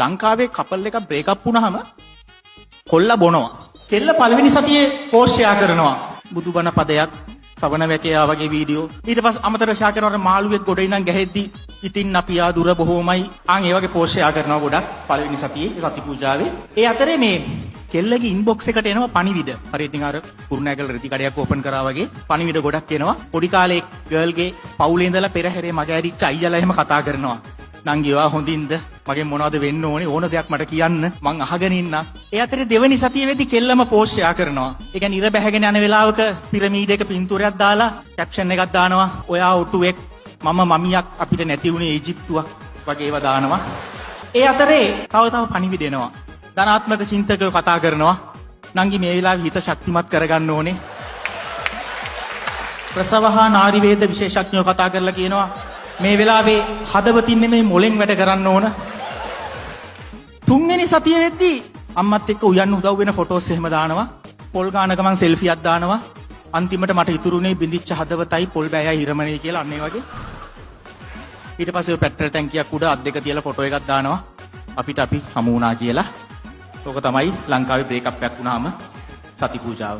ලංකාවේ කපල් එකක් break up වුණාම කොල්ලා බොනවා. කෙල්ල පළවෙනි සතියේ පෝස්ට් ෂෙයා කරනවා. බුදුබණ පදයක්, සවන වැකයා වගේ වීඩියෝ. ඊට පස්සේ අමතර ෂෙයා කරනකොට මාළුවෙක් ගොඩ ඉඳන් ගැහෙද්දි ඉතින් අපි ආ දුර බොහොමයි. ඒ වගේ පෝස්ට් ෂෙයා කරනවා ගොඩක් පළවෙනි සතියේ සති පූජාවේ. ඒ අතරේ මේ කෙල්ලගේ ඉන්බොක්ස් එකට එනවා පණිවිඩ. හරි ඉතින් අර කුරුණෑගල රෙදි කඩයක් ඕපන් කරා වගේ පණිවිඩ ගොඩක් එනවා. පොඩි කාලේ ගර්ල්ගේ පවුලේ ඉඳලා පෙරහැරේ මග ඇරිච්ච අයියලා එහෙම කතා කරනවා. නංගිවා හොඳින්ද? මගෙන් මොනවද වෙන්න ඕනේ? ඕන දෙයක් මට කියන්න. මං අහගෙන ඉන්නම්. ඒ අතරේ දෙවෙනි සතියේ වෙද්දි කෙල්ලම පෝස්ට් ෂෙයා කරනවා. ඒ කියන්නේ ඉර බැහැගෙන යන වෙලාවක පිරමීඩයක පින්තූරයක් දාලා කැප්ෂන් එකක් දානවා. ඔයා ඔටුවෙක් මම මමියක් අපිට නැති වුණේ ඊජිප්තුවක් වගේ ඒවා දානවා. ඒ අතරේ තව පණිවිඩ එනවා. ධනාත්මක චින්තකයෝ කතා කරනවා. නංගි මේ වෙලාවේ හිත ශක්තිමත් කරගන්න ඕනේ. ප්‍රසවහා නාරි වේද විශේෂඥයෝ කතා කරලා කියනවා මේ වෙලාවේ හදවතින් නෙමෙයි මොලෙන් වැඩ කරන්න ඕන. තුන්වෙනි සතිය වෙද්දී අම්මත් එක්ක උයන්න උදව් වෙන ෆොටෝස් එහෙම දානවා. පොල් ගාන ගමන් සෙල්ෆියක් දානවා. අන්තිමට මට ඉතුරුනේ බින්දිච්ච හදවතයි පොල් බෑයයි හිරමනේ කියලා අන්න ඒ වගේ. ඊට පස්සේ පෙට්‍රල් ටැංකියක් උඩ අත් දෙක තියලා ෆොටෝ එකක් දානවා. අපිට අපි හමු වුණා කියලා. ඕක තමයි ලංකාවේ බ්‍රේක් අප් එකක් වුණාම සති පූජාව.